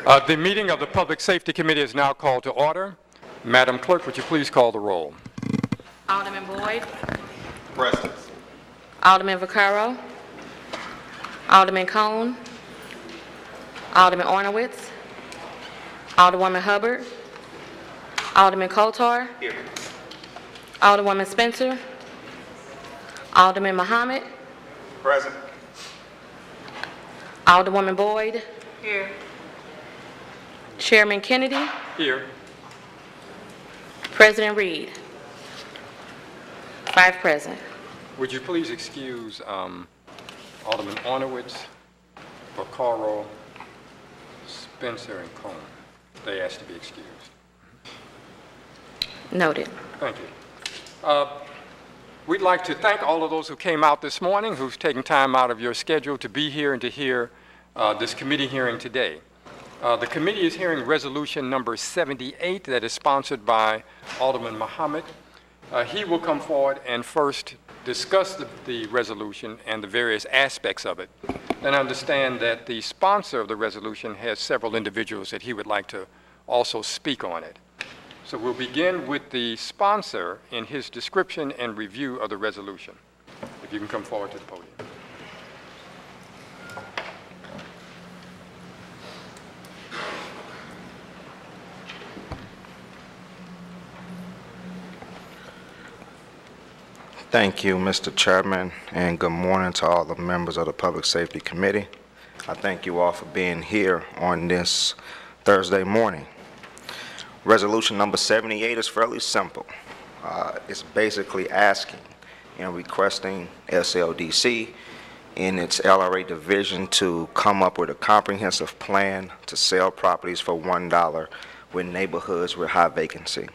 The meeting of the Public Safety Committee is now called to order. Madam Clerk, would you please call the roll? Alderman Boyd. Present. Alderman Vaccaro. Alderman Cone. Alderman Ornowitz. Alderwoman Hubbard. Alderman Kotar. Here. Alderwoman Spencer. Alderman Muhammad. Present. Alderwoman Boyd. Here. Chairman Kennedy. Here. President Reed. 5 present. Would you please excuse Alderman Ornowitz, Vaccaro, Spencer, and Cone? They asked to be excused. Noted. Thank you. We'd like to thank all of those who came out this morning, who's taken time out of your schedule to be here and to hear this committee hearing today. The committee is hearing resolution number 78 that is sponsored by Alderman Muhammad. He will come forward and first discuss the resolution and the various aspects of it. Then understand that the sponsor of the resolution has several individuals that he would like to also speak on it. So we'll begin with the sponsor in his description and review of the resolution. If you can come forward to the podium. Thank you, Mr. Chairman, and good morning to all the members of the Public Safety Committee. I thank you all for being here on this Thursday morning. Resolution number 78 is fairly simple. It's basically asking and requesting SLDC in its LRA division to come up with a comprehensive plan to sell properties for $1 with neighborhoods with high vacancy.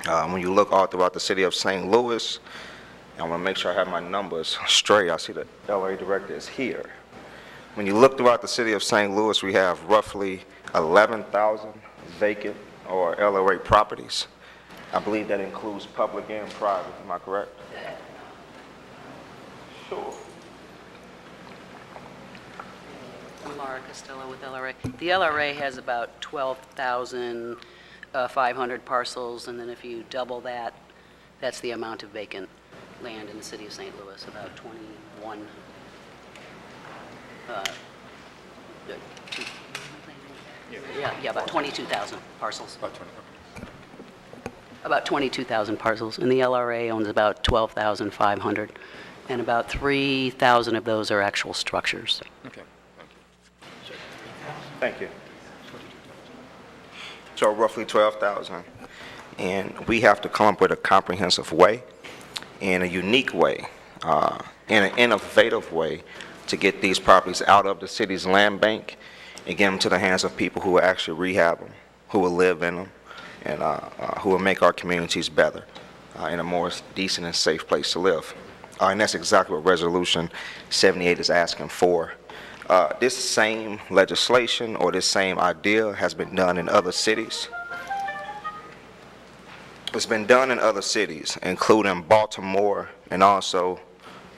When you look all throughout the city of St. Louis, I want to make sure I have my numbers straight. I see the LRA director is here. When you look throughout the city of St. Louis, we have roughly 11,000 vacant or LRA properties. I believe that includes public and private. Am I correct? Sure. I'm Laura Costello with LRA. The LRA has about 12,500 parcels, and then if you double that, that's the amount of vacant land in the city of St. Louis, about 21, about 22,000 parcels. About 22,000 parcels, and the LRA owns about 12,500, and about 3,000 of those are actual structures. Okay. Thank you. So roughly 12,000. And we have to come up with a comprehensive way, in a unique way, in an innovative way to get these properties out of the city's land bank and get them to the hands of people who will actually rehab them, who will live in them, and who will make our communities better in a more decent and safe place to live. And that's exactly what Resolution 78 is asking for. This same legislation or this same idea has been done in other cities. It's been done in other cities, including Baltimore and also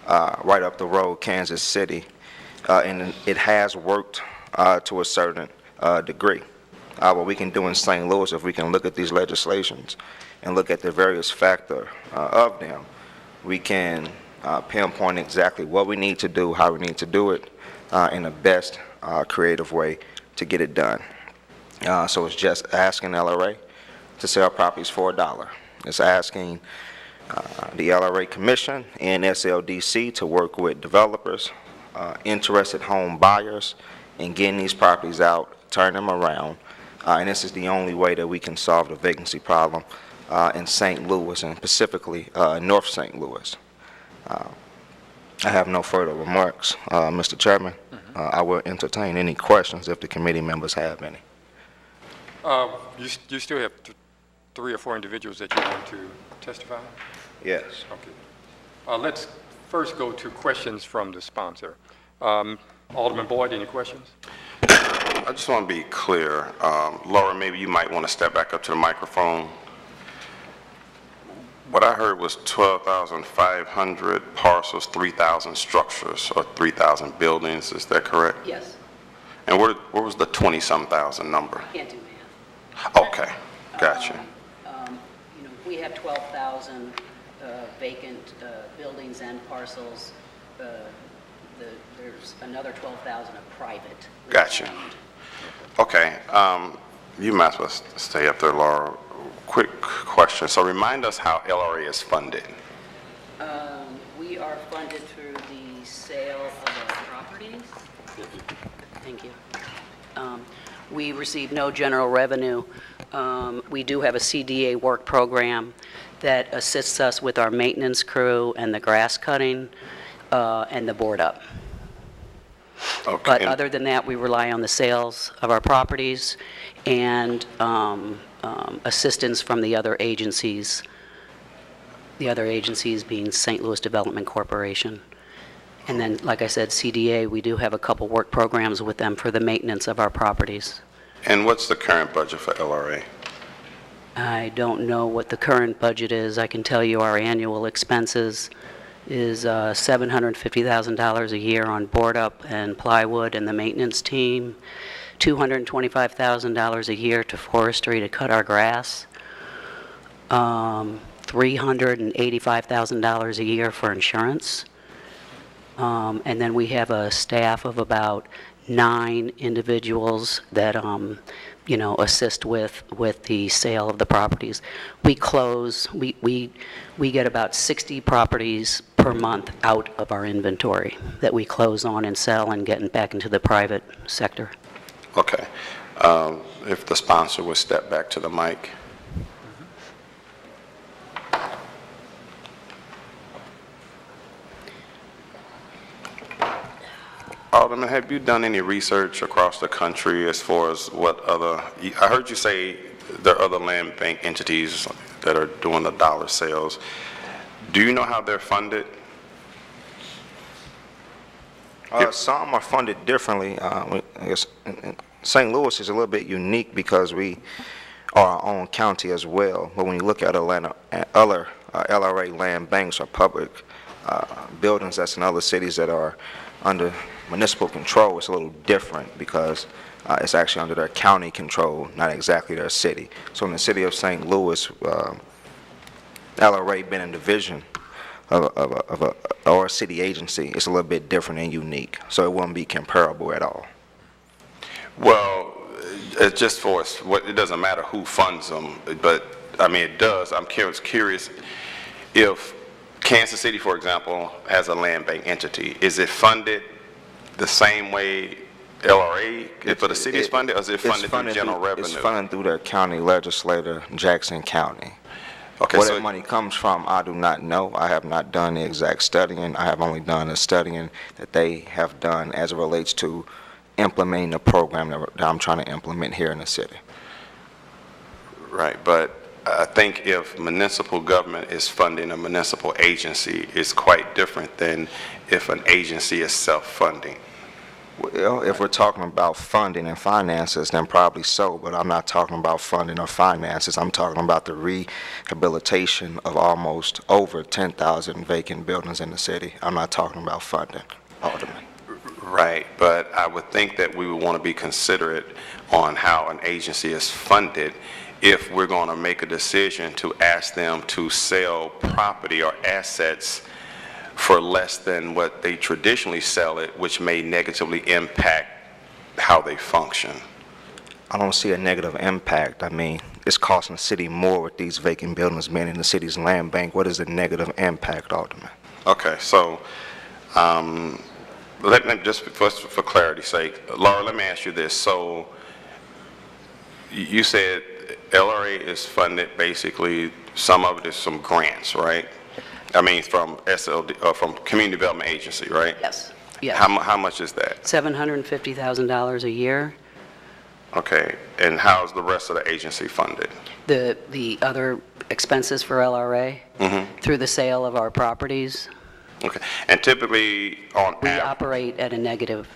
right up the road, Kansas City, and it has worked to a certain degree. What we can do in St. Louis, if we can look at these legislations and look at the various factors of them, we can pinpoint exactly what we need to do, how we need to do it, in the best creative way to get it done. So it's just asking LRA to sell properties for $1. It's asking the LRA Commission and SLDC to work with developers, interested home buyers, in getting these properties out, turn them around, and this is the only way that we can solve the vacancy problem in St. Louis, and specifically North St. Louis. I have no further remarks, Mr. Chairman. I will entertain any questions if the committee members have any. You still have 3 or 4 individuals that you want to testify? Yes. Okay. Let's first go to questions from the sponsor. Alderman Boyd, any questions? I just want to be clear. Laura, maybe you might want to step back up to the microphone. What I heard was 12,500 parcels, 3,000 structures, or 3,000 buildings. Is that correct? Yes. And where was the 20-some thousand number? Can't do math. Okay, gotcha. We have 12,000 vacant buildings and parcels. There's another 12,000 of private. Gotcha. land. Okay, you might as well stay up there, Laura. Quick question. So remind us how LRA is funded. We are funded through the sale of our properties. Thank you. We receive no general revenue. We do have a CDA work program that assists us with our maintenance crew and the grass cutting and the board up. Okay. But and- other than that, we rely on the sales of our properties and assistance from the other agencies being St. Louis Development Corporation. And then, like I said, CDA, we do have a couple work programs with them for the maintenance of our properties. And what's the current budget for LRA? I don't know what the current budget is. I can tell you our annual expenses is $750,000 a year on board up and plywood and the maintenance team, $225,000 a year to forestry to cut our grass, $385,000 a year for insurance. And then we have a staff of about 9 individuals that, assist with the sale of the properties. We get about 60 properties per month out of our inventory that we close on and sell and get back into the private sector. Okay. If the sponsor would step back to the mic. Alderman, have you done any research across the country as far as what other, I heard you say there are other land bank entities that are doing the dollar sales. Do you know how they're funded? Some are funded differently. I guess St. Louis is a little bit unique because we are our own county as well. But when you look at other LRA land banks or public buildings that's in other cities that are under municipal control, it's a little different because it's actually under their county control, not exactly their city. So in the city of St. Louis, LRA being a division or a city agency, it's a little bit different and unique. So it wouldn't be comparable at all. Well, it's just for us, it doesn't matter who funds them, but I mean, it does. I'm curious if Kansas City, for example, has a land bank entity. Is it funded the same way LRA for the city is funded, or is it funded through general revenue? It's funded through their county legislator, Jackson County. Okay, Where so that money comes from, I do not know. I have not done the exact studying. I have only done the studying that they have done as it relates to implementing the program that I'm trying to implement here in the city. right, but I think if municipal government is funding a municipal agency, it's quite different than if an agency is self-funding. Well, if we're talking about funding and finances, then probably so, but I'm not talking about funding or finances. I'm talking about the rehabilitation of almost over 10,000 vacant buildings in the city. I'm not talking about funding, Alderman. Right, but I would think that we would want to be considerate on how an agency is funded if we're going to make a decision to ask them to sell property or assets for less than what they traditionally sell it, which may negatively impact how they function. I don't see a negative impact. I mean, it's costing the city more with these vacant buildings being in the city's land bank. What is the negative impact, Alderman? Okay, so let me just for clarity's sake, Laura, let me ask you this. So you said LRA is funded basically, some of it is some grants, right? I mean, from SLD, from Community Development Agency, right? Yes. Yes. How much is that? $750,000 a year. Okay, and how's the rest of the agency funded? The other expenses for LRA through the sale of our properties. Okay, and typically on We average, operate at a negative.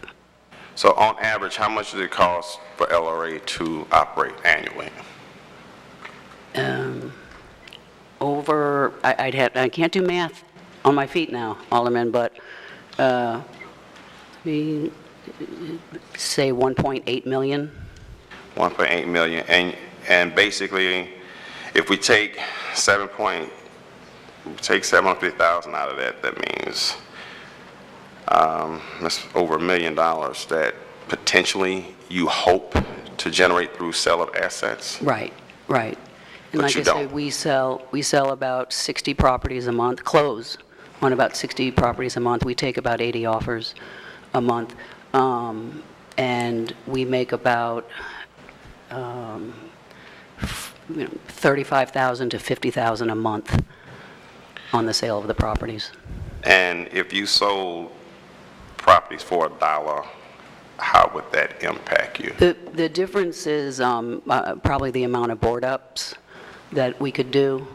so on average, how much does it cost for LRA to operate annually? I can't do math on my feet now, Alderman, but say 1.8 million. 1.8 million, and basically, if we take 750,000 out of that, that means that's over $1 million that potentially you hope to generate through sale of assets. Right, right. And But like you I say, don't. we sell about 60 properties a month, close on about 60 properties a month. We take about 80 offers a month, and we make about 35,000 to 50,000 a month on the sale of the properties. And if you sold properties for $1, how would that impact you? The difference is probably the amount of board ups that we could do.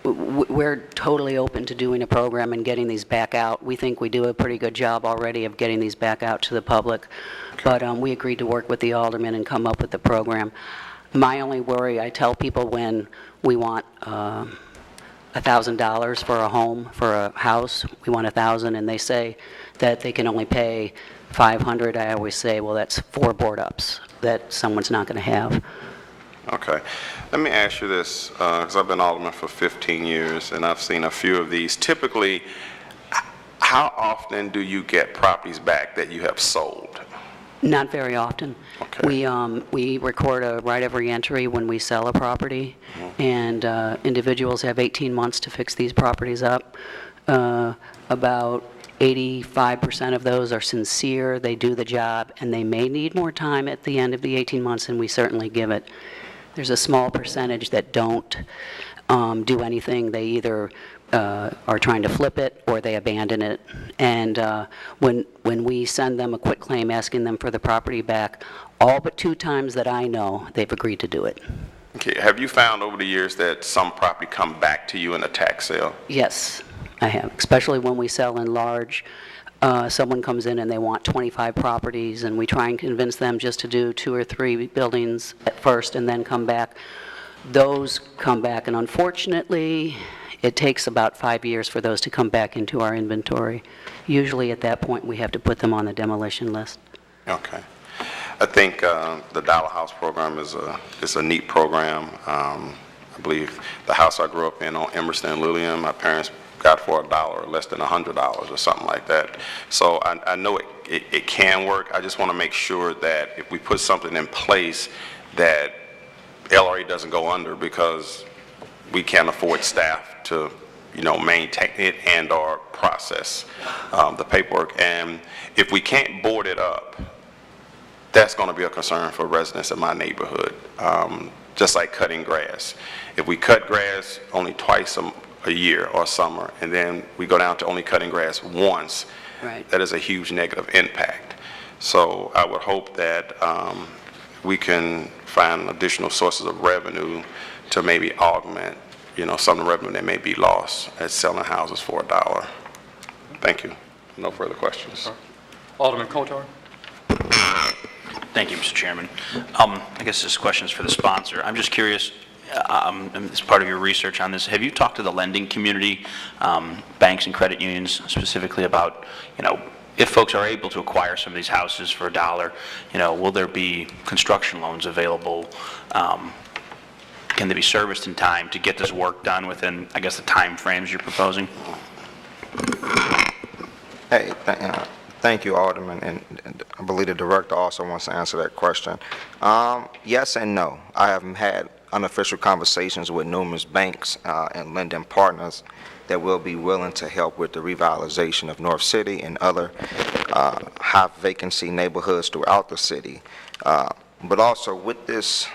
We're totally open to doing a program and getting these back out. We think we do a pretty good job already of getting these back out to the public, but we agreed to work with the alderman and come up with the program. My only worry, I tell people when we want $1,000 for a home, for a house, we want $1,000, and they say that they can only pay $500. I always say, well, that's 4 board ups that someone's not going to have. Okay. Let me ask you this, because I've been alderman for 15 years, and I've seen a few of these. Typically, how often do you get properties back that you have sold? Not very often. Okay. We record a right of reentry when we sell a property, and individuals have 18 months to fix these properties up. About 85% of those are sincere, they do the job, and they may need more time at the end of the 18 months, and we certainly give it. There's a small percentage that don't do anything. They either are trying to flip it or they abandon it. And when we send them a quitclaim asking them for the property back, all but 2 times that I know, they've agreed to do it. Okay. Have you found over the years that some property come back to you in a tax sale? Yes, I have, especially when we sell in large. Someone comes in and they want 25 properties, and we try and convince them just to do 2 or 3 buildings at first and then come back. Those come back, and unfortunately, it takes about 5 years for those to come back into our inventory. Usually at that point, we have to put them on the demolition list. Okay. I think the Dollar House program is a neat program. I believe the house I grew up in on Emerson and Lillian, my parents got for $1 or less than $100 or something like that. So I know it can work. I just want to make sure that if we put something in place that LRA doesn't go under, because we can't afford staff to, maintain it and or process the paperwork. And if we can't board it up, that's going to be a concern for residents in my neighborhood, just like cutting grass. If we cut grass only twice a year or summer, and then we go down to only cutting grass once, Right. that is a huge negative impact. So I would hope that we can find additional sources of revenue to maybe augment, some of the revenue that may be lost at selling houses for $1. Thank you. No further questions. Alderman Kotar? Thank you, Mr. Chairman. I guess this question is for the sponsor. I'm just curious, as part of your research on this, have you talked to the lending community, banks and credit unions specifically about, if folks are able to acquire some of these houses for $1, will there be construction loans available? Can they be serviced in time to get this work done within, I guess, the time frames you're proposing? Hey, thank you, Alderman, and I believe the director also wants to answer that question. Yes and no. I have had unofficial conversations with numerous banks and lending partners that will be willing to help with the revitalization of North City and other high vacancy neighborhoods throughout the city. But also with this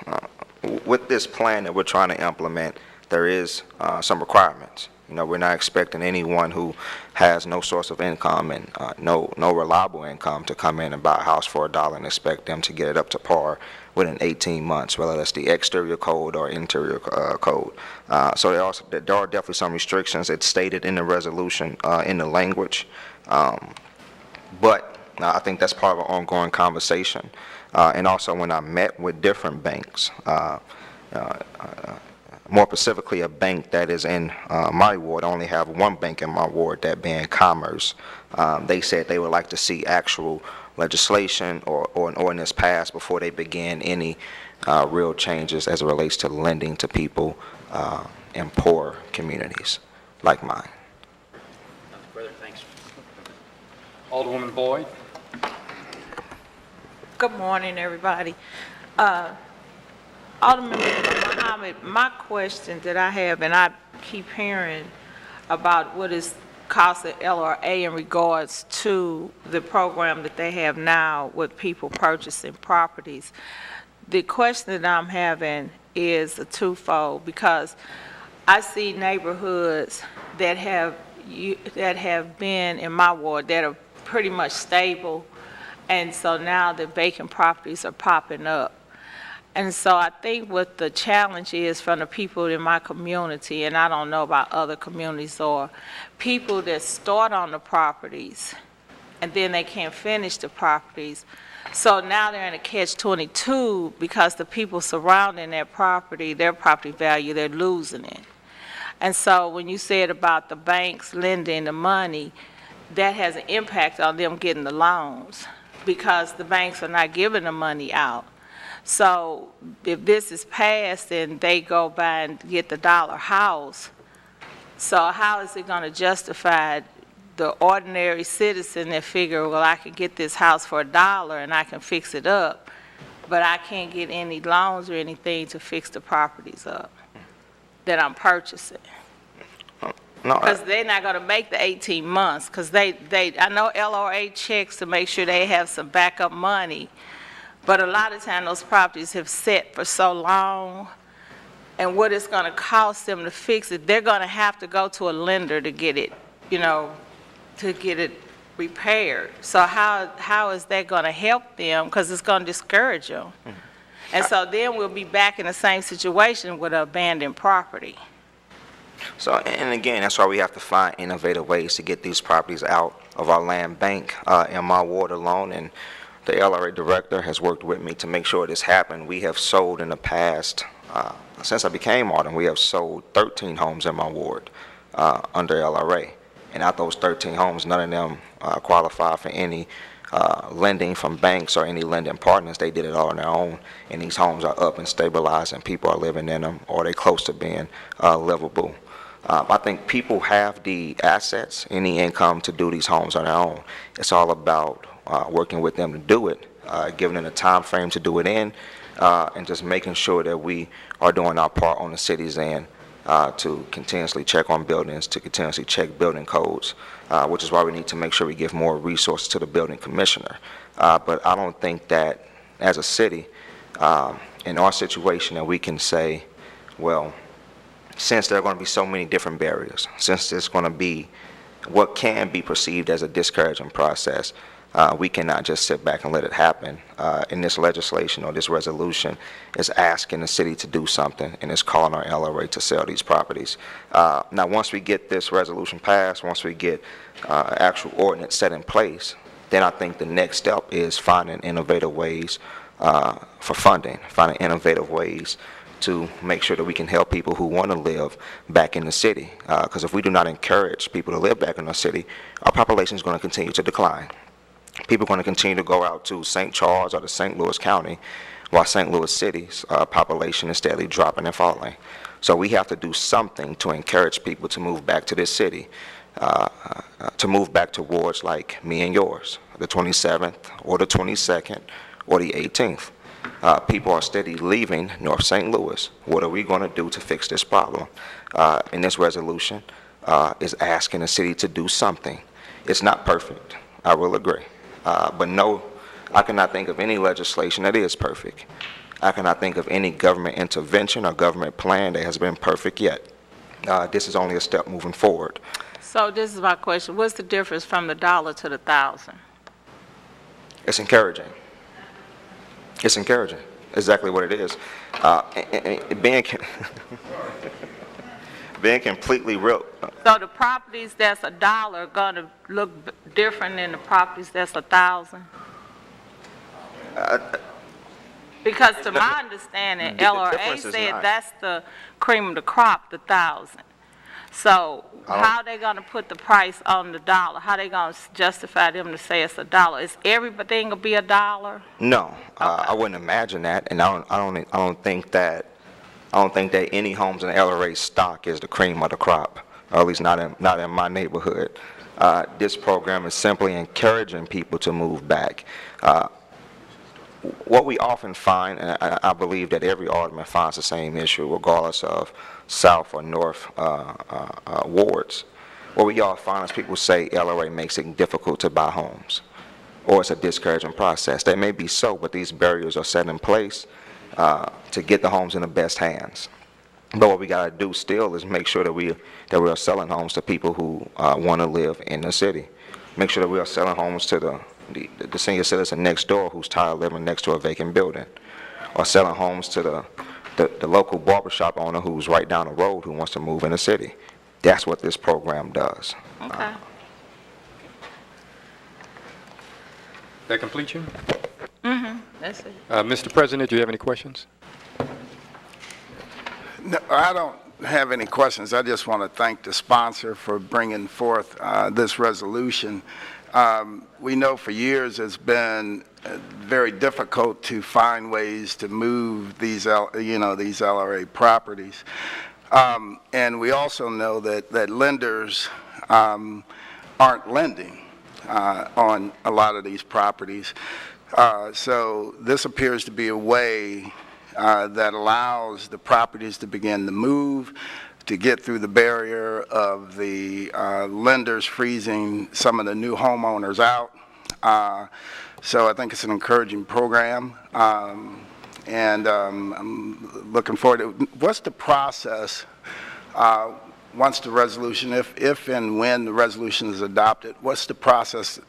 plan that we're trying to implement, there is some requirements. We're not expecting anyone who has no source of income and no reliable income to come in and buy a house for $1 and expect them to get it up to par within 18 months, whether that's the exterior code or interior code. So there are definitely some restrictions. It's stated in the resolution in the language. But I think that's part of an ongoing conversation. And also when I met with different banks, more specifically a bank that is in my ward. I only have one bank in my ward, that being Commerce. They said they would like to see actual legislation or an ordinance passed before they begin any real changes as it relates to lending to people in poor communities like mine. Nothing further, thanks. Alderwoman Boyd? Good morning, everybody. Alderman Muhammad, my question that I have, and I keep hearing about what is cost of LRA in regards to the program that they have now with people purchasing properties. The question that I'm having is a twofold, because I see neighborhoods that have been in my ward that are pretty much stable, and so now the vacant properties are popping up. And so I think what the challenge is from the people in my community, and I don't know about other communities, or people that start on the properties and then they can't finish the properties. So now they're in a catch-22 because the people surrounding their property value, they're losing it. And so when you said about the banks lending the money, that has an impact on them getting the loans because the banks are not giving the money out. So if this is passed and they go by and get the dollar house, so how is it going to justify the ordinary citizen that figure, well, I can get this house for $1 and I can fix it up, but I can't get any loans or anything to fix the properties up that I'm purchasing? No, Because they're not going to make the 18 months, because I know LRA checks to make sure they have some backup money, but a lot of times those properties have set for so long, and what it's going to cost them to fix it, they're going to have to go to a lender to get it, to get it repaired. So how is that going to help them? Because it's going to discourage them. Mm-hmm. And so then we'll be back in the same situation with an abandoned property. So, and again, that's why we have to find innovative ways to get these properties out of our land bank in my ward alone. And the LRA director has worked with me to make sure this happened. We have sold in the past, since I became alderman, we have sold 13 homes in my ward under LRA. And out those 13 homes, none of them qualify for any lending from banks or any lending partners. They did it all on their own, and these homes are up and stabilized, and people are living in them, or they're close to being livable. I think people have the assets and the income to do these homes on their own. It's all about working with them to do it, giving them a time frame to do it in, and just making sure that we are doing our part on the city's end to continuously check on buildings, to continuously check building codes, which is why we need to make sure we give more resources to the building commissioner. But I don't think that as a city, in our situation, that we can say, well, since there are going to be so many different barriers, since there's going to be what can be perceived as a discouraging process, we cannot just sit back and let it happen. In this legislation or this resolution is asking the city to do something, and it's calling our LRA to sell these properties. Now, once we get this resolution passed, once we get actual ordinance set in place, then I think the next step is finding innovative ways for funding, finding innovative ways to make sure that we can help people who want to live back in the city. Because if we do not encourage people to live back in the city, our population is going to continue to decline. People are going to continue to go out to St. Charles or to St. Louis County, while St. Louis City's population is steadily dropping and falling. So we have to do something to encourage people to move back to this city, to move back to wards like me and yours, the 27th or the 22nd or the 18th. People are steadily leaving North St. Louis. What are we going to do to fix this problem? And this resolution is asking the city to do something. It's not perfect, I will agree. But no, I cannot think of any legislation that is perfect. I cannot think of any government intervention or government plan that has been perfect yet. This is only a step moving forward. So this is my question. What's the difference from the $1 to the 1,000? It's encouraging. It's encouraging. Exactly what it is. Being completely real. So the properties that's $1 are going to look different than the properties that's 1,000? Because to my understanding, the LRA difference is said not. that's the cream of the crop, the 1,000. So how they gonna put the price on the dollar? How they gonna justify them to say it's $1? Is everything gonna be $1? No, I wouldn't imagine that, and I don't think that any homes in LRA stock is the cream of the crop, or at least not in my neighborhood. This program is simply encouraging people to move back. What we often find, and I believe that every alderman finds the same issue, regardless of south or north wards. What we all find is people say LRA makes it difficult to buy homes, or it's a discouraging process. That may be so, but these barriers are set in place to get the homes in the best hands. But what we got to do still is make sure that we are selling homes to people who want to live in the city. Make sure that we are selling homes to the senior citizen next door who's tired of living next to a vacant building, or selling homes to the local barbershop owner who's right down the road who wants to move in the city. That's what this program does. Okay. That complete you? That's it. Mr. President, do you have any questions? No, I don't have any questions. I just want to thank the sponsor for bringing forth this resolution. We know for years it's been very difficult to find ways to move these LRA properties. And we also know that lenders aren't lending on a lot of these properties. So this appears to be a way that allows the properties to begin to move, to get through the barrier of the lenders freezing some of the new homeowners out. So I think it's an encouraging program, and I'm looking forward to it. What's the process once the resolution, if and when the resolution is adopted, what's the process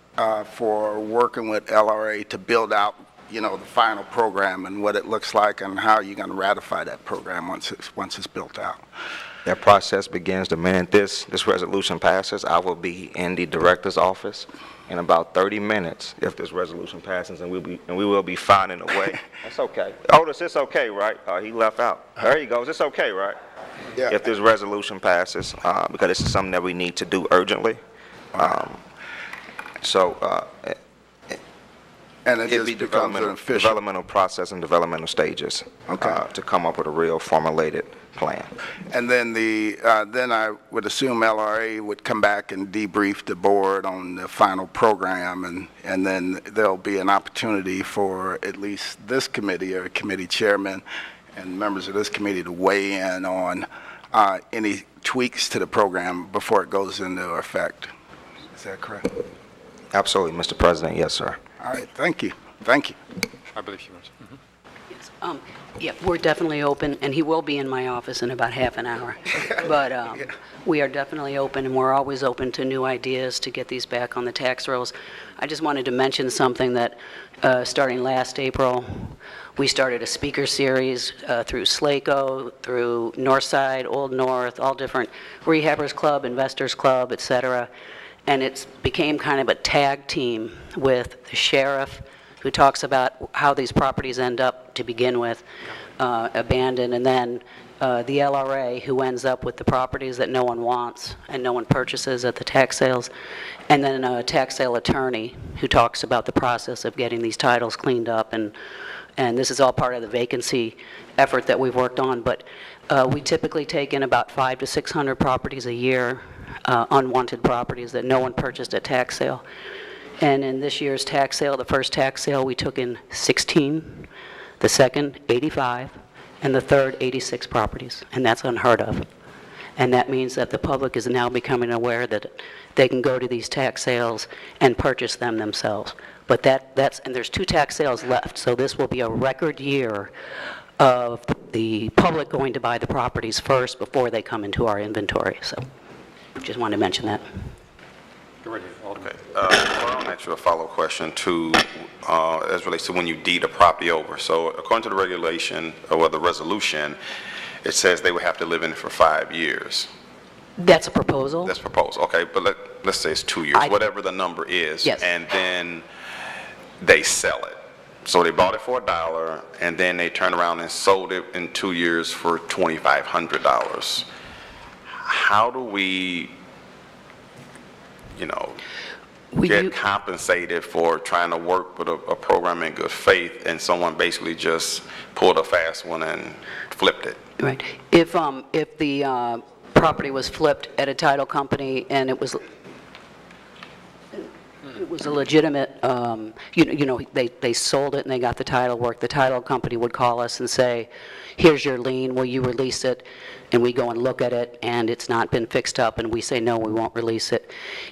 for working with LRA to build out the final program and what it looks like, and how you're going to ratify that program once it's built out? That process begins the minute this resolution passes. I will be in the director's office in about 30 minutes if this resolution passes, and we will be finding a way. That's okay. Otis, it's okay, right? He left out. There he goes. It's okay, right? Yeah. If this resolution passes, because this is something that we need to do urgently. And it It'd be just becomes an official. developmental process and developmental stages to come up with a real formulated plan. And then then I would assume LRA would come back and debrief the board on the final program, and then there'll be an opportunity for at least this committee or committee chairman and members of this committee to weigh in on any tweaks to the program before it goes into effect. Is that correct? Absolutely, Mr. President. Yes, sir. All right, thank you. Thank you. I believe she was. Yes, yeah, we're definitely open, and he will be in my office in about half an hour. But we are definitely open, and we're always open to new ideas to get these back on the tax rolls. I just wanted to mention something that starting last April, we started a speaker series through SLACO, through Northside, Old North, all different Rehabbers Club, Investors Club, et cetera. And it became kind of a tag team with the sheriff, who talks about how these properties end up to begin with, abandoned, and then the LRA, who ends up with the properties that no one wants and no one purchases at the tax sales, and then a tax sale attorney who talks about the process of getting these titles cleaned up, and this is all part of the vacancy effort that we've worked on. But we typically take in about 500 to 600 properties a year, unwanted properties that no one purchased at tax sale. And in this year's tax sale, the first tax sale, we took in 16, the second, 85, and the third, 86 properties, and that's unheard of. And that means that the public is now becoming aware that they can go to these tax sales and purchase them themselves. But and there's 2 tax sales left, so this will be a record year of the public going to buy the properties first before they come into our inventory. So just wanted to mention that. Go right ahead, Alderman. Okay. Well, I'll ask you a follow-up question to, as relates to when you deed a property over. So according to the regulation, or the resolution, it says they would have to live in it for 5 years. That's a proposal? That's proposed, okay, but let's say it's 2 years, whatever the number is. Yes. And then they sell it. So they bought it for $1, and then they turned around and sold it in 2 years for $2,500. how do we, We get do- compensated for trying to work with a program in good faith and someone basically just pulled a fast one and flipped it? Right. If the property was flipped at a title company and it was a legitimate, they sold it and they got the title work, the title company would call us and say, here's your lien, will you release it? And we go and look at it, and it's not been fixed up, and we say, no, we won't release it.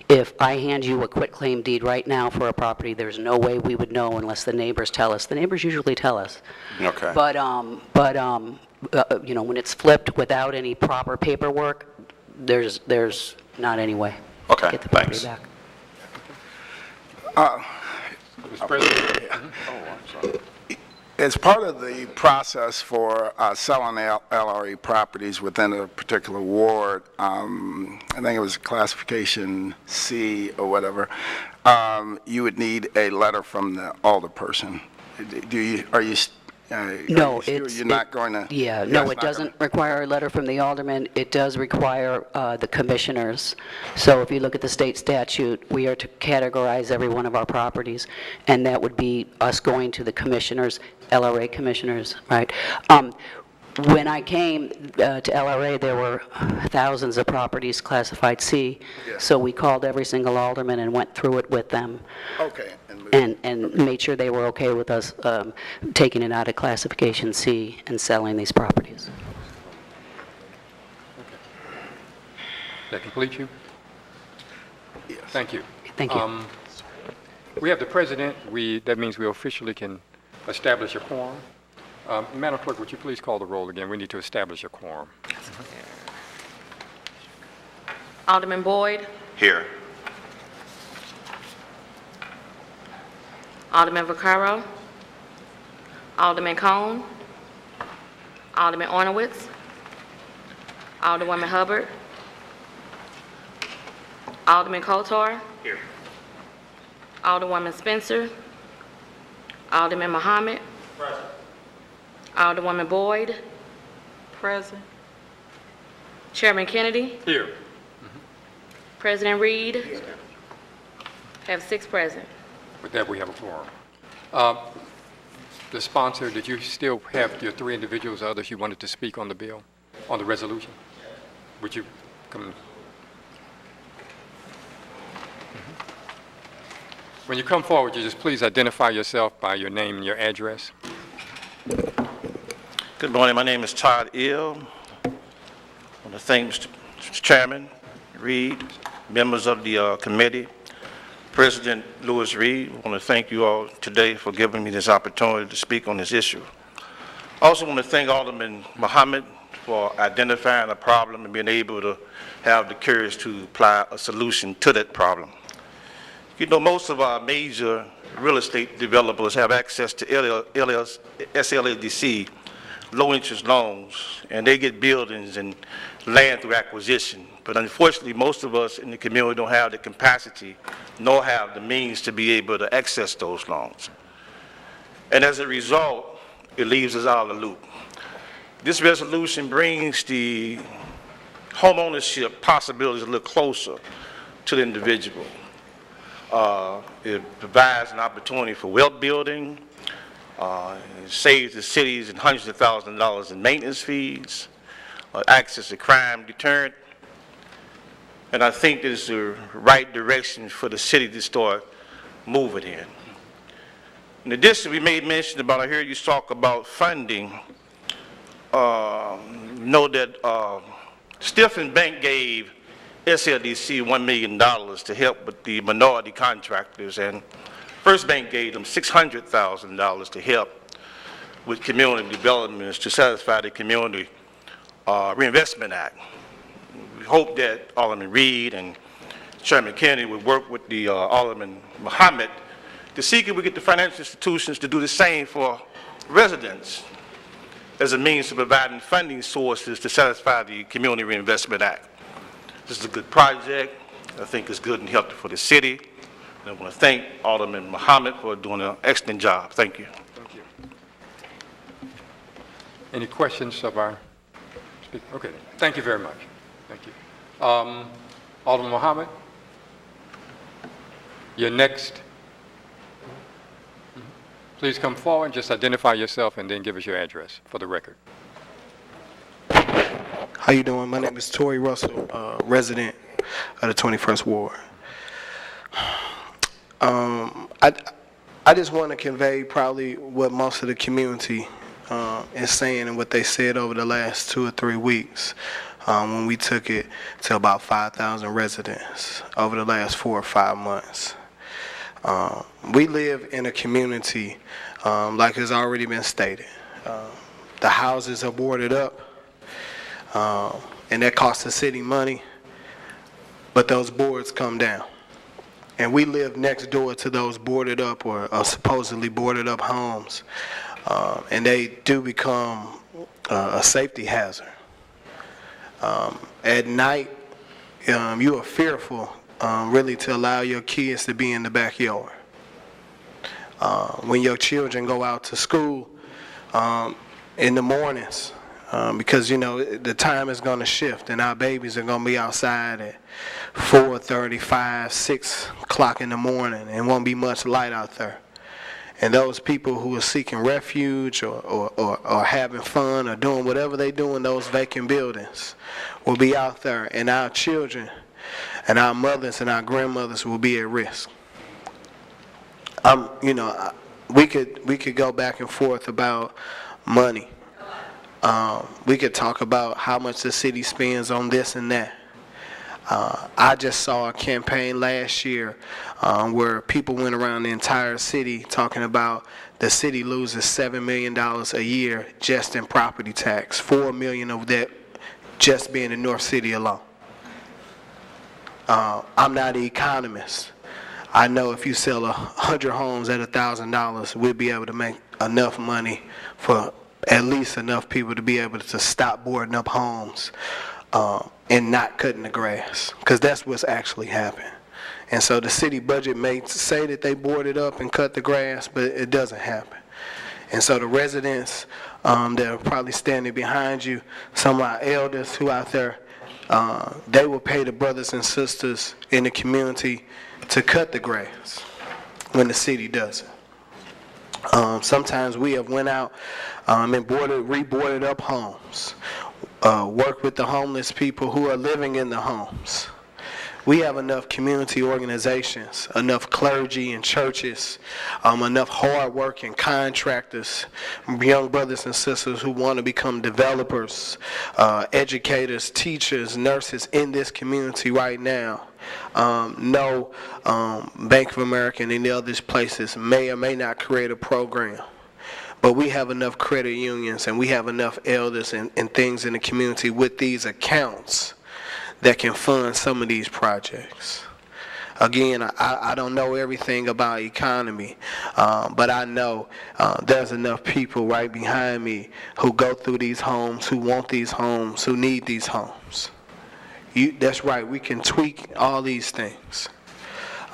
If I hand you a quitclaim deed right now for a property, there's no way we would know unless the neighbors tell us. The neighbors usually tell us. Okay. But when it's flipped without any proper paperwork, there's not any way Okay, to get the property thanks. back. Mr. President? As part of the process for selling LRE properties within a particular ward, I think it was classification C or whatever, you would need a letter from the alderperson. Are you No, sure it's... you're not going to? Yeah, it's no, not it doesn't gonna- require a letter from the alderman. It does require the commissioners. So if you look at the state statute, we are to categorize every one of our properties, and that would be us going to the commissioners, LRA commissioners, right? When I came to LRA, there were thousands of properties classified C, so we called every single alderman and went through it with them. Okay. And made sure they were okay with us taking it out of classification C and selling these properties. That complete you? Yes. Thank you. Thank you. We have the president. That means we officially can establish a quorum. Madam Clerk, would you please call the roll again? We need to establish a quorum. Alderman Boyd, Here. Alderman Vaccaro, Alderman Cone, Alderman Ornowitz, Alderwoman Hubbard, Alderman Kotar, Here. Alderwoman Spencer, Alderman Muhammad, Alderwoman Boyd, Present. Chairman Kennedy, Here. President Reed. Have 6 present. With that, we have a quorum. The sponsor, did you still have your 3 individuals, others you wanted to speak on the bill, on the resolution? Would you come? When you come forward, you just please identify yourself by your name and your address. Good morning. My name is Todd Ill. I want to thank Mr. Chairman Reed, members of the committee, President Lewis Reed. I want to thank you all today for giving me this opportunity to speak on this issue. I also want to thank Alderman Muhammad for identifying a problem and being able to have the courage to apply a solution to that problem. You know, most of our major real estate developers have access to SLADC, low-interest loans, and they get buildings and land through acquisition. But unfortunately, most of us in the community don't have the capacity nor have the means to be able to access those loans. And as a result, it leaves us out of the loop. This resolution brings the homeownership possibilities a little closer to the individual. It provides an opportunity for wealth building. It saves the cities hundreds of thousands of dollars in maintenance fees, acts as a crime deterrent. And I think this is the right direction for the city to start moving in. In addition, we made mention about, I heard you talk about funding. Know that Stephen Bank gave SLDC $1 million to help with the minority contractors, and First Bank gave them $600,000 to help with community developments to satisfy the Community Reinvestment Act. We hope that Alderman Reed and Chairman Kennedy would work with the Alderman Muhammad to see if we get the financial institutions to do the same for residents as a means of providing funding sources to satisfy the Community Reinvestment Act. This is a good project. I think it's good and healthy for the city. And I want to thank Alderman Muhammad for doing an excellent job. Thank you. Thank you. Any questions of our speaker? Okay, thank you very much. Thank you. Alderman Mohammed, you're next. Please come forward, just identify yourself, and then give us your address for the record. How you doing? My name is Torrey Russell, resident of the 21st Ward. I just want to convey probably what most of the community is saying and what they said over the last 2 or 3 weeks when we took it to about 5,000 residents over the last 4 or 5 months. We live in a community, like has already been stated. The houses are boarded up, and that costs the city money, but those boards come down. And we live next door to those boarded up or supposedly boarded up homes, and they do become a safety hazard. At night, you are fearful really to allow your kids to be in the backyard. When your children go out to school in the mornings, because, you know, the time is going to shift and our babies are going to be outside at 4:30, 5, 6 o'clock in the morning and won't be much light out there. And those people who are seeking refuge or having fun or doing whatever they do in those vacant buildings will be out there, and our children and our mothers and our grandmothers will be at risk. You know, we could go back and forth about money. We could talk about how much the city spends on this and that. I just saw a campaign last year where people went around the entire city talking about the city loses $7 million a year just in property tax, $4 million of that just being in North City alone. I'm not an economist. I know if you sell 100 homes at $1,000, we'll be able to make enough money for at least enough people to be able to stop boarding up homes and not cutting the grass, because that's what's actually happened. And so the city budget may say that they boarded up and cut the grass, but it doesn't happen. And so the residents that are probably standing behind you, some of our elders who out there, they will pay the brothers and sisters in the community to cut the grass when the city doesn't. Sometimes we have went out and reboarded up homes, worked with the homeless people who are living in the homes. We have enough community organizations, enough clergy and churches, enough hard-working contractors, young brothers and sisters who want to become developers, educators, teachers, nurses in this community right now. No Bank of America and any other places may or may not create a program. But we have enough credit unions and we have enough elders and things in the community with these accounts that can fund some of these projects. Again, I don't know everything about economy, but I know there's enough people right behind me who go through these homes, who want these homes, who need these homes. That's right, we can tweak all these things.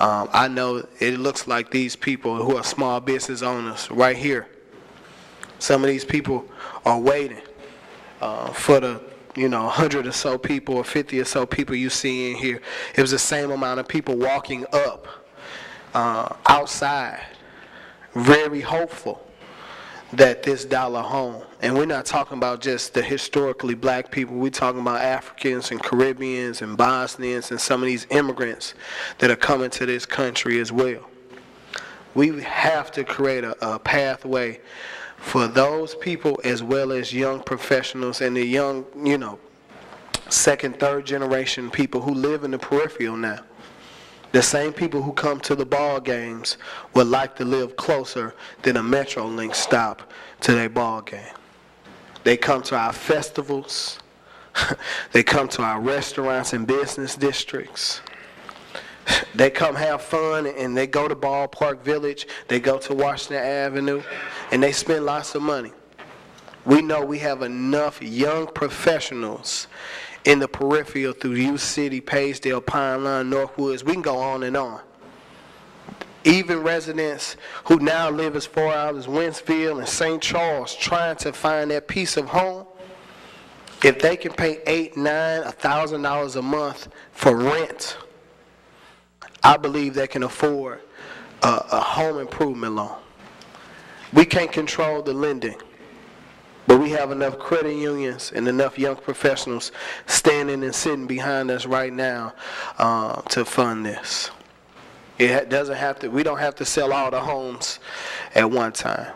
I know it looks like these people who are small business owners right here, some of these people are waiting for the 100 or so people or 50 or so people you see in here. It was the same amount of people walking up outside, very hopeful that this dollar home, and we're not talking about just the historically black people, we're talking about Africans and Caribbeans and Bosnians and some of these immigrants that are coming to this country as well. We have to create a pathway for those people as well as young professionals and the young, second, third generation people who live in the peripheral now. The same people who come to the ball games would like to live closer than a Metrolink stop to their ball game. They come to our festivals. They come to our restaurants and business districts. They come have fun and they go to Ballpark Village. They go to Washington Avenue and they spend lots of money. We know we have enough young professionals in the peripheral through U City, Paysdale, Pine Line, Northwoods. We can go on and on. Even residents who now live as far out as Wentzville and St. Charles trying to find that piece of home, If they can pay $8, $9, $1,000 a month for rent, I believe they can afford a home improvement loan. We can't control the lending, but we have enough credit unions and enough young professionals standing and sitting behind us right now to fund this. It doesn't have to. We don't have to sell all the homes at one time.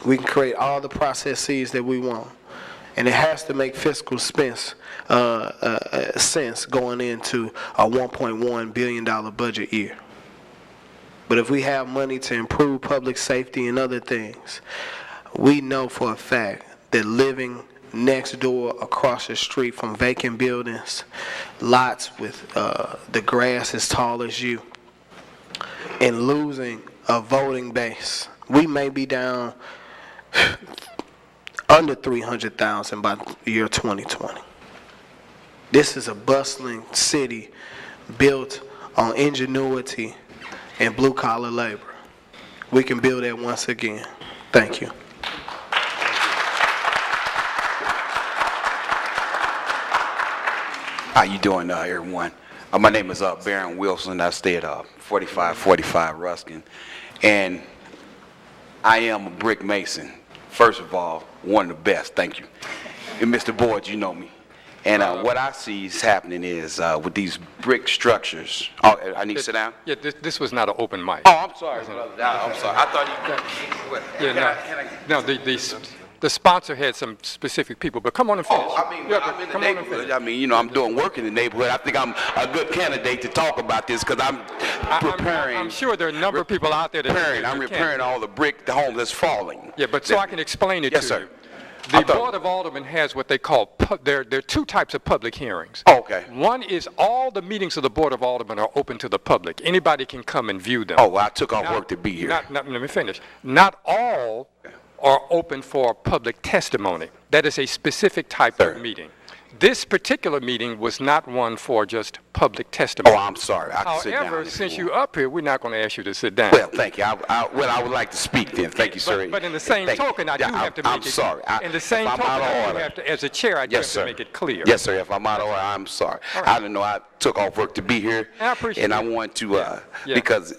We can create all the processes that we want, and it has to make fiscal sense going into a $1.1 billion budget year. But if we have money to improve public safety and other things, we know for a fact that living next door across the street from vacant buildings, lots with the grass as tall as you, and losing a voting base, we may be down under 300,000 by the year 2020. This is a bustling city built on ingenuity and blue-collar labor. We can build that once again. Thank you. How you doing, everyone? My name is Baron Wilson. I stay at 4545 Ruskin, and I am a brick mason. First of all, one of the best. Thank you. And Mr. Boyd, you know me. And what I see is happening is with these brick structures. Oh, I need to sit down? Yeah, this was not an open mic. Oh, I'm sorry, brother. I'm sorry. I thought you... No, the sponsor had some specific people, but come on and finish. Oh, I mean, I'm in the neighborhood. I mean, you know, I'm doing work in the neighborhood. I think I'm a good candidate to talk about this because I'm preparing. I'm sure there are a number of people out there that... I'm repairing all the homes that's falling. Yeah, but so I can explain it to you. Yes, sir. The Board of Aldermen has what they call, there are two types of public hearings. Oh, okay. One is all the meetings of the Board of Aldermen are open to the public. Anybody can come and view them. Oh, well, I took off work to be here. Let me finish. Not all are open for public testimony. That is a specific type of meeting. This particular meeting was not one for just public testimony. Oh, I'm sorry. I can sit down. However, since you're up here, we're not going to ask you to sit down. Well, thank you. I would like to speak then. Thank you, sir. But in the same token, I do have to make it... I'm sorry. In the same token, I do have to, as a chair, I do have to make it clear. Yes, sir. If I'm out of order, I'm sorry. I didn't know I took off work to be here. I appreciate it. And I want to, because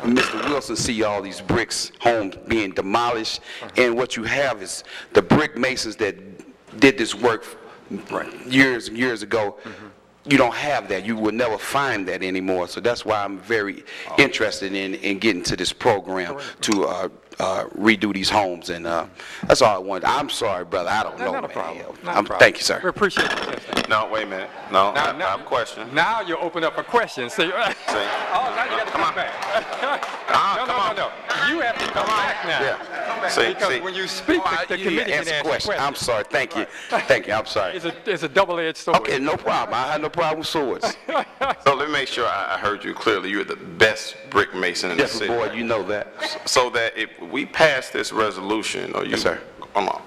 Mr. Wilson see all these bricks, homes being demolished, and what you have is the brick masons that did this work years and years ago. You don't have that. You will never find that anymore. So that's why I'm very interested in getting to this program to redo these homes. And that's all I wanted. I'm sorry, brother. I don't know. Not a problem. Not a problem. Thank you, sir. We appreciate it. No, wait a minute. No, I have a question. Now you open up a question. See? Oh, now you got to come back. No. You have to come back now. Yeah. Because when you speak, the committee can ask questions. I'm sorry. Thank you. Thank you. I'm sorry. It's a double-edged sword. Okay, no problem. I have no problem with swords. So let me make sure I heard you clearly. You're the best brick mason in the Yes, city. boy, you know that. So that if we pass this resolution, or you Yes, sir.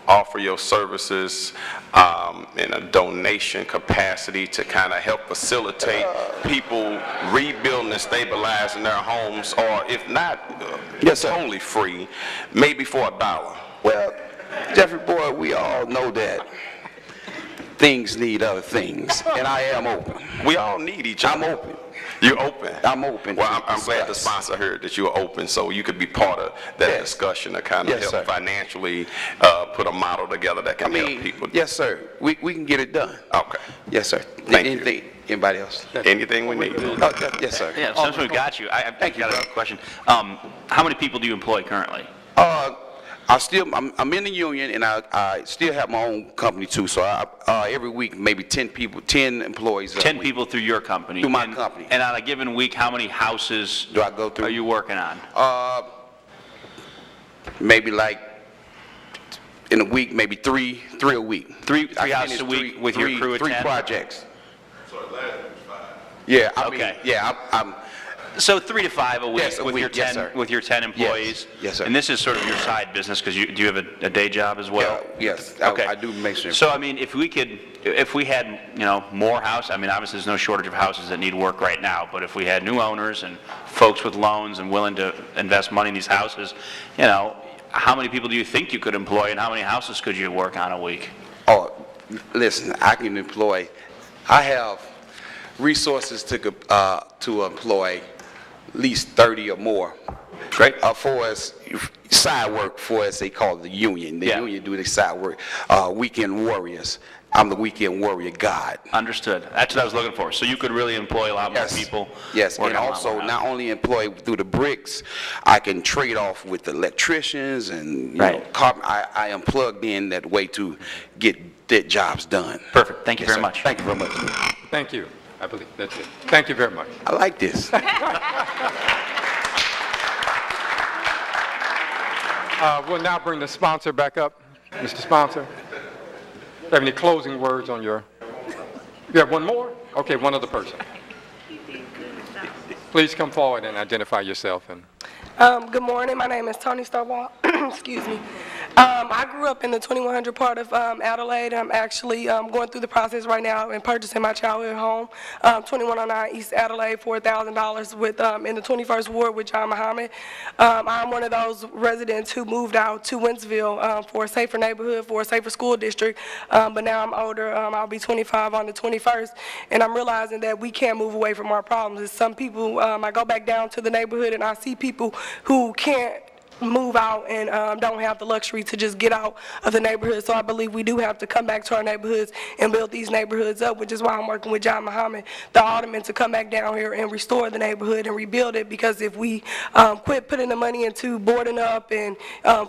Offer your services in a donation capacity to kind of help facilitate people rebuilding and stabilizing their homes, or if not totally free, maybe for $1. Well, Jeffrey, boy, we all know that things need other things, and I am open. We all need each other. I'm open. You're open? I'm open. Well, I'm glad the sponsor heard that you were open, so you could be part of that discussion to kind of help financially put a model together that can help people. Yes, sir. We can get it done. Okay. Yes, sir. Thank you. Anybody else? Anything we need. Yes, sir. Yeah, since we've got you, I got a question. How many people do you employ currently? I'm in the union, and I still have my own company too. So every week, maybe 10 employees. 10 people through your company. Through my company. And on a given week, how many houses do I go through? Are you working on? Maybe like in a week, maybe three a week. Three houses a week with your crew of 10? 3 projects. So last week was 5. Yeah. I'm So 3 to 5 a week, Yes, with your 10 employees. Yes, sir. And this is sort of your side business because do you have a day job as well? Yes. Okay. I do make sure. So I mean, if we had more houses, I mean, obviously there's no shortage of houses that need work right now. But if we had new owners and folks with loans and willing to invest money in these houses, how many people do you think you could employ, and how many houses could you work on a week? Oh, listen, I can employ, I have resources to employ at least 30 or more. Great. For us, side work for us, they call it the union. The Yeah. union do the side work. Weekend warriors. I'm the weekend warrior god. Understood. That's what I was looking for. So you could really employ a lot more people. Yes, work and on a lot also more hours. not only employ through the bricks, I can trade off with the electricians and, you Right. know, I am plugged in that way to get that jobs done. Perfect. Thank you Yes, very sir. much. Thank you very much. Thank you. I believe that's it. Thank you very much. I like this. We'll now bring the sponsor back up. Mr. Sponsor, have any closing words on your, you have one more? Okay, one other person. Please come forward and identify yourself. And Good morning. My name is Tony Stovall. Excuse me. I grew up in the 2100 part of Adelaide. I'm actually going through the process right now and purchasing my childhood home, 2109 East Adelaide, $4,000 with in the 21st Ward with John Muhammad. I'm one of those residents who moved out to Wentzville for a safer neighborhood, for a safer school district. But now I'm older. I'll be 25 on the 21st, and I'm realizing that we can't move away from our problems. There's some people, I go back down to the neighborhood and I see people who can't move out and don't have the luxury to just get out of the neighborhood. So I believe we do have to come back to our neighborhoods and build these neighborhoods up, which is why I'm working with John Muhammad, the alderman, to come back down here and restore the neighborhood and rebuild it, because if we quit putting the money into boarding up and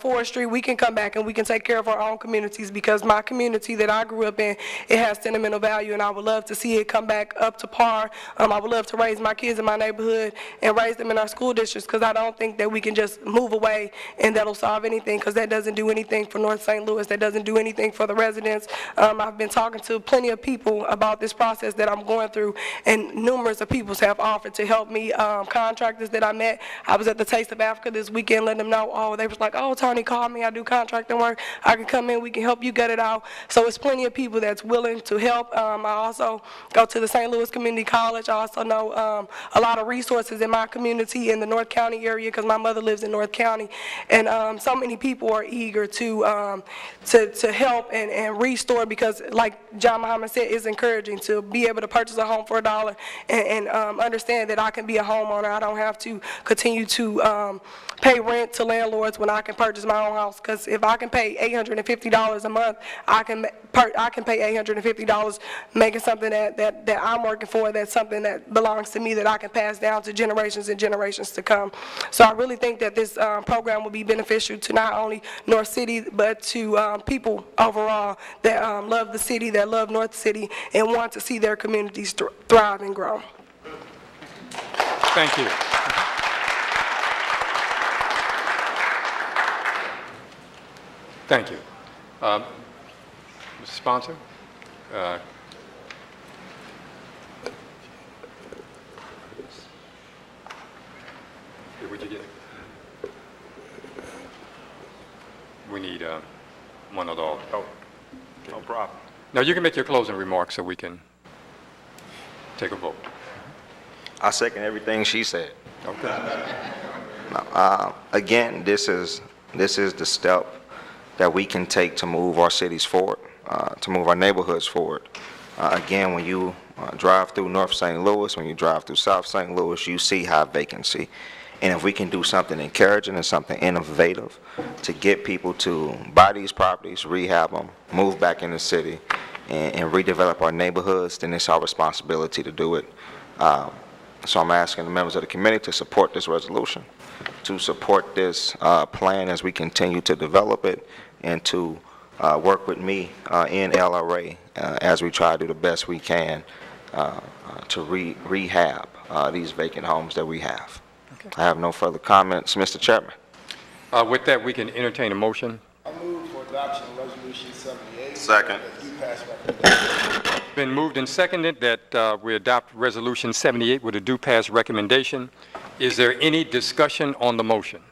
forestry, we can come back and we can take care of our own communities, because my community that I grew up in, it has sentimental value, and I would love to see it come back up to par. I would love to raise my kids in my neighborhood and raise them in our school districts, because I don't think that we can just move away and that'll solve anything, because that doesn't do anything for North St. Louis. That doesn't do anything for the residents. I've been talking to plenty of people about this process that I'm going through, and numerous of people have offered to help me. Contractors that I met, I was at the Taste of Africa this weekend letting them know, they was like, oh, Tony, call me, I do contracting work, I can come in, we can help you gut it out. So it's plenty of people that's willing to help. I also go to the St. Louis Community College. I also know a lot of resources in my community in the North County area, because my mother lives in North County. And so many people are eager to help and restore, because like John Muhammad said, it's encouraging to be able to purchase a home for $1 and understand that I can be a homeowner. I don't have to continue to pay rent to landlords when I can purchase my own house, because if I can pay $850 a month, I can pay $850 making something that I'm working for, that's something that belongs to me, that I can pass down to generations and generations to come. So I really think that this program will be beneficial to not only North City, but to people overall that love the city, that love North City, and want to see their communities thrive and grow. thank you. Thank you. Mr. Sponsor? Would you get it? We need one of those. Oh, no problem. Now, you can make your closing remarks so we can take a vote. I second everything she said. Okay. Again, this is the step that we can take to move our cities forward, to move our neighborhoods forward. Again, when you drive through North St. Louis, when you drive through South St. Louis, you see high vacancy. And if we can do something encouraging and something innovative to get people to buy these properties, rehab them, move back in the city, and redevelop our neighborhoods, then it's our responsibility to do it. So I'm asking the members of the committee to support this resolution, to support this plan as we continue to develop it, and to work with me in LRA as we try to do the best we can to rehab these vacant homes that we have. I have no further comments, Mr. Chairman. With that, we can entertain a motion. I move for adoption of Resolution 78. Second. Been moved and seconded that we adopt Resolution 78 with a due pass recommendation. Is there any discussion on the motion?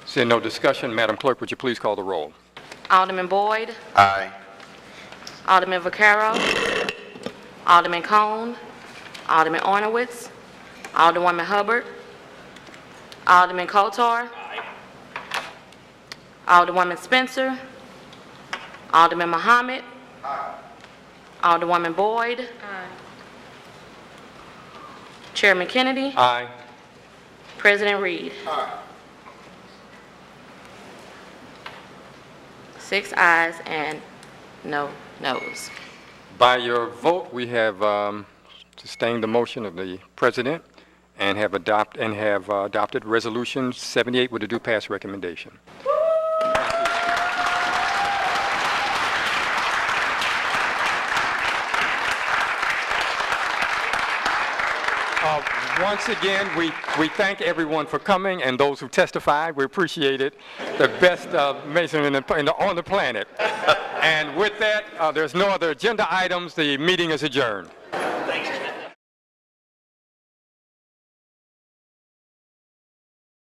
Seeing no discussion, Madam Clerk, would you please call the roll? Alderman Boyd, Aye. Alderman Vaccaro, Alderman Cone, Alderman Ornowitz, Alderwoman Hubbard, Alderman Kotar, Alderwoman Spencer, Alderman Muhammad. Alderwoman Boyd. Chairman Kennedy. Aye. President Reed. 6 ayes and no noes. By your vote, we have sustained the motion of the president and have adopted Resolution 78 with a due pass recommendation. Once again, we thank everyone for coming and those who testified. We appreciate it. The best Mason on the planet. And with that, there's no other agenda items. The meeting is adjourned.